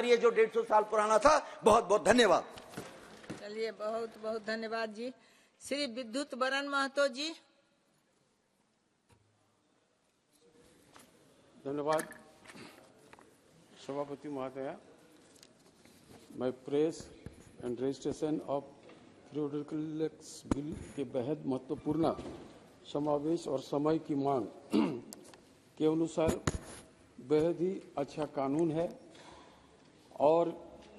कार्य जो 150 साल पुराना था। बहुत बहुत धन्यवाद। चलिए, बहुत बहुत धन्यवाद जी। श्री विद्युत बरन महतो जी। धन्यवाद सभापति महोदया। मैं प्रेस एंड रजिस्ट्रेशन ऑफ फ्यूडरक्स बिल के बेहद महत्वपूर्ण समावेश और समय की मांग के अनुसार बेहद ही अच्छा कानून है और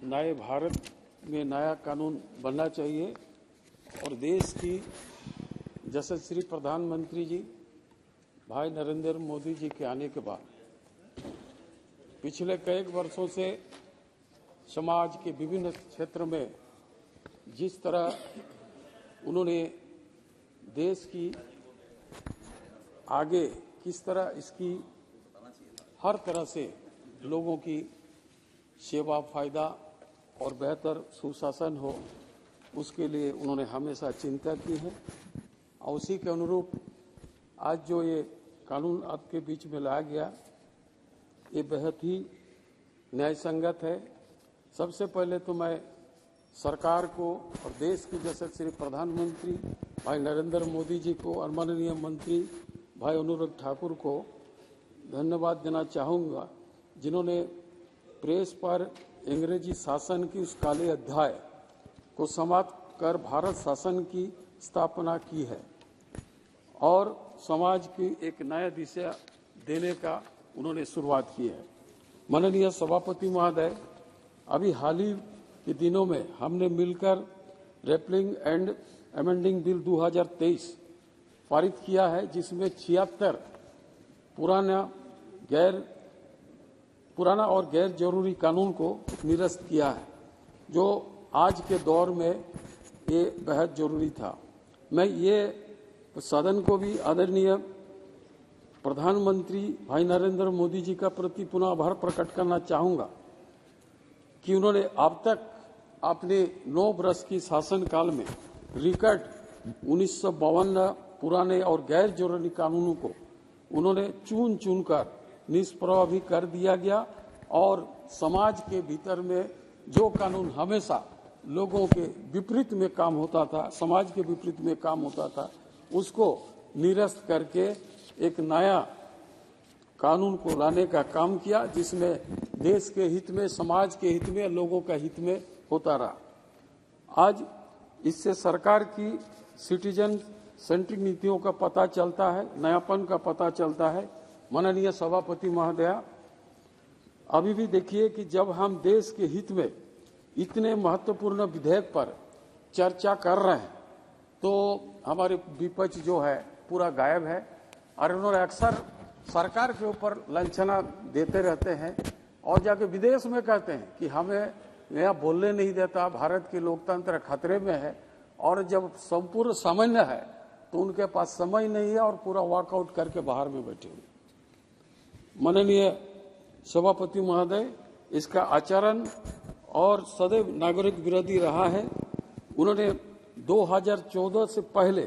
नए भारत में नया कानून बनना चाहिए। और देश की जैसे श्री प्रधानमंत्री जी भाई नरेंद्र मोदी जी के आने के बाद पिछले कई वर्षों से समाज के विभिन्न क्षेत्र में जिस तरह उन्होंने देश की आगे किस तरह इसकी हर तरह से लोगों की सेवा फायदा और बेहतर सुशासन हो, उसके लिए उन्होंने हमेशा चिंता की है। और उसी के अनुरूप आज जो ये कानून आपके बीच में लाया गया, ये बेहद ही न्याय संगत है। सबसे पहले तो मैं सरकार को और देश के जैसे श्री प्रधानमंत्री भाई नरेंद्र मोदी जी को और माननीय मंत्री भाई अनुराग ठाकुर को धन्यवाद देना चाहूँगा, जिन्होंने प्रेस पर अंग्रेजी शासन की उस काले अध्याय को समाप्त कर भारत शासन की स्थापना की है और समाज की एक नया दिशा देने का उन्होंने शुरुआत की है। माननीय सभापति महोदय, अभी हाल ही के दिनों में हमने मिलकर रेपलिंग एंड अमेंडिंग बिल 2023 पारित किया है, जिसमें 76 पुराना और गैर जरूरी कानून को निरस्त किया है, जो आज के दौर में ये बेहद जरूरी था। मैं ये सदन को भी आदरणीय प्रधानमंत्री भाई नरेंद्र मोदी जी का प्रति पुनः आभार प्रकट करना चाहूँगा कि उन्होंने अब तक अपने 9 वर्ष की शासन काल में रिकॉर्ड 1952 पुराने और गैर जरूरी कानूनों को उन्होंने चुन कर निष्प्रभावी कर दिया गया और समाज के भीतर में जो कानून हमेशा लोगों के विपरीत में काम होता था, समाज के विपरीत में काम होता था, उसको निरस्त करके एक नया कानून को लाने का काम किया, जिसमें देश के हित में, समाज के हित में, लोगों का हित में होता रहा। आज इससे सरकार की सिटीजन सेंट्रिक नीतियों का पता चलता है, नयापन का पता चलता है। माननीय सभापति महोदया, अभी भी देखिए कि जब हम देश के हित में इतने महत्वपूर्ण विधेयक पर चर्चा कर रहे हैं तो हमारे विपक्ष जो है पूरा गायब है और उन्होंने अक्सर सरकार के ऊपर लांछना देते रहते हैं और जाके विदेश में कहते हैं कि हमें यहाँ बोलने नहीं देता, भारत की लोकतंत्र खतरे में है, और जब संपूर्ण सामान्य है तो उनके पास समय नहीं है और पूरा वॉकआउट करके बाहर में बैठे हुए। माननीय सभापति महोदय, इसका आचरण और सदैव नागरिक विरोधी रहा है। उन्होंने 2014 से पहले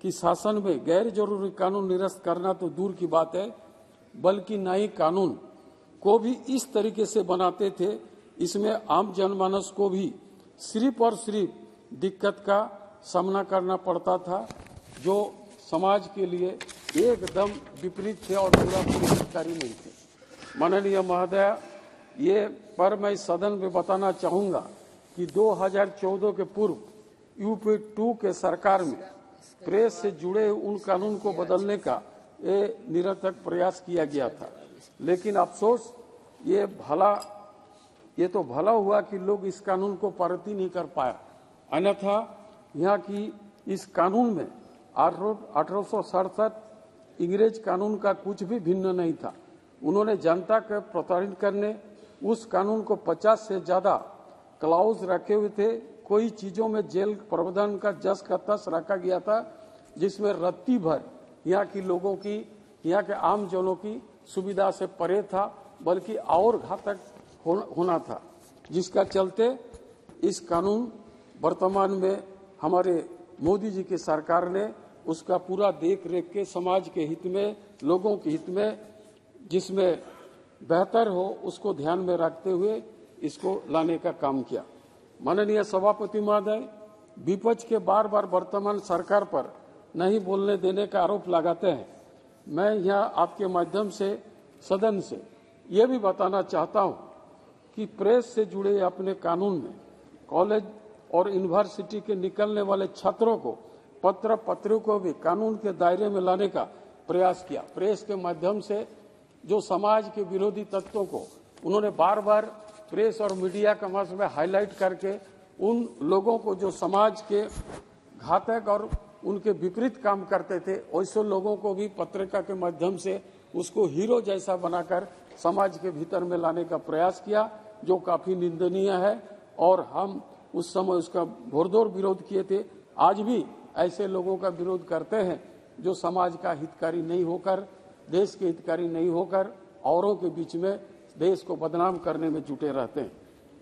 की शासन में गैर जरूरी कानून निरस्त करना तो दूर की बात है, बल्कि नए कानून को भी इस तरीके से बनाते थे, इसमें आम जनमानस को भी सिर्फ और सिर्फ दिक्कत का सामना करना पड़ता था, जो समाज के लिए एकदम विपरीत थे और पूरा हितकारी नहीं थे। माननीय महोदय, ये पर मैं सदन में बताना चाहूँगा कि 2014 के पूर्व यूपी 2 के सरकार में प्रेस से जुड़े उन कानून को बदलने का ये निरंतर प्रयास किया गया था, लेकिन अफसोस ये तो भला हुआ कि लोग इस कानून को पारित ही नहीं कर पाया, अन्यथा यहाँ की इस कानून में 1867 अंग्रेज कानून का कुछ भी भिन्न नहीं था। उन्होंने जनता को प्रताड़ित करने उस कानून को 50 से ज्यादा क्लाउज रखे हुए थे। कोई चीजों में जेल प्रावधान का जस का तस रखा गया था, जिसमें रत्ती भर यहाँ की लोगों की, यहाँ के आम जनों की सुविधा से परे था, बल्कि और घातक होना था, जिसका चलते इस कानून वर्तमान में हमारे मोदी जी की सरकार ने उसका पूरा देख रेख के समाज के हित में, लोगों के हित में, जिसमें बेहतर हो उसको ध्यान में रखते हुए इसको लाने का काम किया। माननीय सभापति महोदय, विपक्ष के बार बार वर्तमान सरकार पर नहीं बोलने देने का आरोप लगाते हैं। मैं यहाँ आपके माध्यम से सदन से ये भी बताना चाहता हूँ कि प्रेस से जुड़े अपने कानून में कॉलेज और यूनिवर्सिटी के निकलने वाले छात्रों को, पत्र पत्रियों को भी कानून के दायरे में लाने का प्रयास किया। प्रेस के माध्यम से जो समाज के विरोधी तत्वों को उन्होंने बार बार प्रेस और मीडिया के माध्यम में हाईलाइट करके उन लोगों को जो समाज के घातक और उनके विपरीत काम करते थे, वैसे लोगों को भी पत्रिका के माध्यम से उसको हीरो जैसा बनाकर समाज के भीतर में लाने का प्रयास किया, जो काफी निंदनीय है। और हम उस समय उसका घोरतोड़ विरोध किए थे। आज भी ऐसे लोगों का विरोध करते हैं जो समाज का हितकारी नहीं होकर, देश के हितकारी नहीं होकर औरों के बीच में देश को बदनाम करने में जुटे रहते हैं।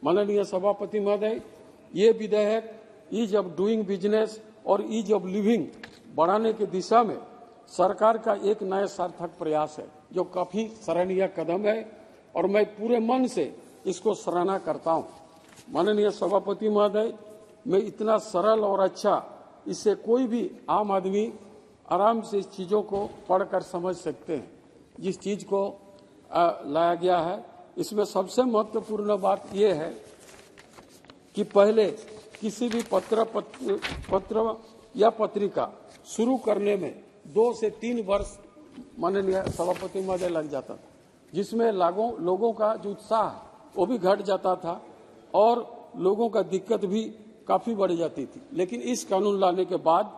माननीय सभापति महोदय, ये विधेयक ईज ऑफ डूइंग बिजनेस और ईज ऑफ लिविंग बढ़ाने की दिशा में सरकार का एक नया सार्थक प्रयास है, जो काफी सराहनीय कदम है और मैं पूरे मन से इसको सराहना करता हूं। माननीय सभापति महोदय, मैं इतना सरल और अच्छा, इससे कोई भी आम आदमी आराम से इस चीजों को पढ़कर समझ सकते हैं। जिस चीज को लाया गया है, इसमें सबसे महत्वपूर्ण बात यह है कि पहले किसी भी पत्र या पत्रिका शुरू करने में 2 से 3 वर्ष माननीय सभापति महोदय लग जाता था, जिसमें लोगों का जो उत्साह वो भी घट जाता था और लोगों का दिक्कत भी काफी बढ़ जाती थी। लेकिन इस कानून लाने के बाद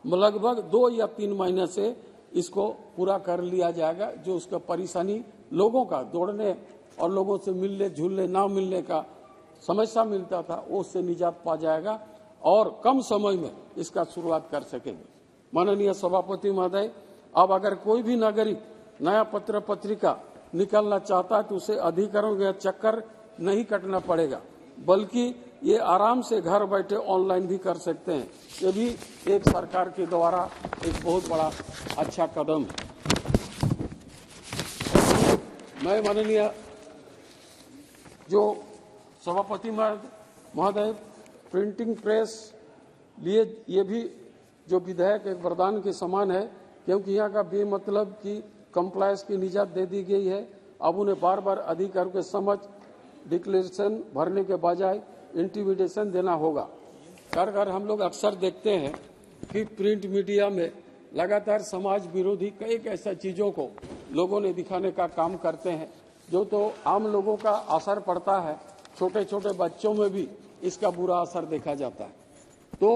लगभग 2 या 3 महीने से इसको पूरा कर लिया जाएगा। जो उसका परेशानी लोगों का दौड़ने और लोगों से मिलने झूलने ना मिलने का समस्या मिलता था, वो उससे निजात पा जाएगा और कम समय में इसका शुरुआत कर सकेंगे। माननीय सभापति महोदय, अब अगर कोई भी नागरिक नया पत्र पत्रिका निकालना चाहता है तो उसे अधिकारियों का चक्कर नहीं कटना पड़ेगा, बल्कि ये आराम से घर बैठे ऑनलाइन भी कर सकते हैं। ये भी एक सरकार के द्वारा एक बहुत बड़ा अच्छा कदम है। मैं माननीय जो सभापति महोदय, प्रिंटिंग प्रेस लिए ये भी जो विधेयक एक वरदान के समान है, क्योंकि यहाँ का बेमतलब की कंप्लायंस की निजात दे दी गई है। अब उन्हें बार बार अधिकारियों के समझ डिक्लेरेशन भरने के बजाय इंटिमिडेशन देना होगा। कर हम लोग अक्सर देखते हैं कि प्रिंट मीडिया में लगातार समाज विरोधी कई ऐसा चीजों को लोगों ने दिखाने का काम करते हैं, जो तो आम लोगों का असर पड़ता है। छोटे छोटे बच्चों में भी इसका बुरा असर देखा जाता है। तो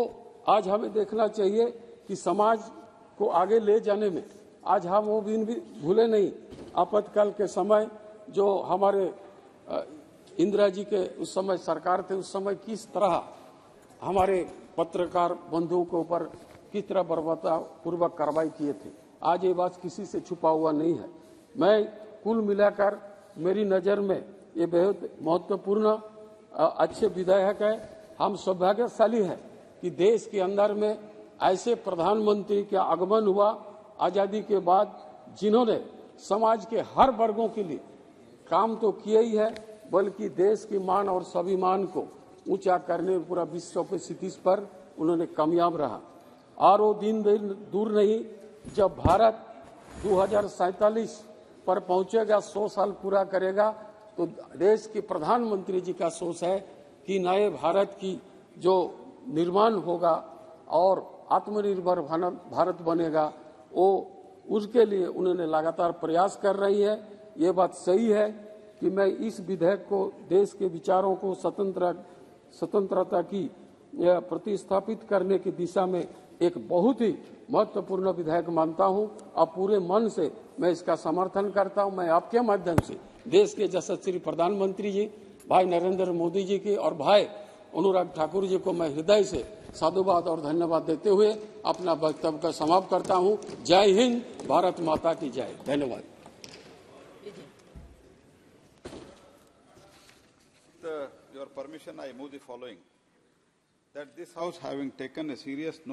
आज हमें देखना चाहिए कि समाज को आगे ले जाने में आज हम वो भी भूले नहीं। आपातकाल के समय जो हमारे इंदिरा जी के उस समय सरकार थे, उस समय किस तरह हमारे पत्रकार बंधुओं के ऊपर किस तरह बर्बरता पूर्वक कार्रवाई किए थे। आज ये बात किसी से छुपा हुआ नहीं है। मैं कुल मिलाकर मेरी नज़र में ये बहुत महत्वपूर्ण अच्छे विधेयक है। हम सौभाग्यशाली हैं कि देश के अंदर में ऐसे प्रधानमंत्री का आगमन हुआ आजादी के बाद, जिन्होंने समाज के हर वर्गों के लिए काम तो किया ही है, बल्कि देश की मान और स्वाभिमान को ऊंचा करने पूरा विश्व के स्थिति पर उन्होंने कामयाब रहा। और वो दिन दूर नहीं जब भारत 2047 पर पहुंचेगा, 100 साल पूरा करेगा, तो देश के प्रधानमंत्री जी का सोच है कि नए भारत की जो निर्माण होगा और आत्मनिर्भर भारत बनेगा, वो उसके लिए उन्होंने लगातार प्रयास कर रही है। ये बात सही है कि मैं इस विधेयक को देश के विचारों को स्वतंत्रता की प्रतिस्थापित करने की दिशा में एक बहुत ही महत्वपूर्ण विधेयक मानता हूं। अब पूरे मन से मैं इसका समर्थन करता हूं। मैं आपके माध्यम से देश के यशस्वी प्रधानमंत्री जी भाई नरेंद्र मोदी जी की और भाई अनुराग ठाकुर जी को मैं हृदय से साधुवाद और धन्यवाद देते हुए अपना वक्तव्य का समाप्त करता हूं। जय हिंद, भारत माता की जय। धन्यवाद। Your permission, I move the following. That this House, having taken a serious note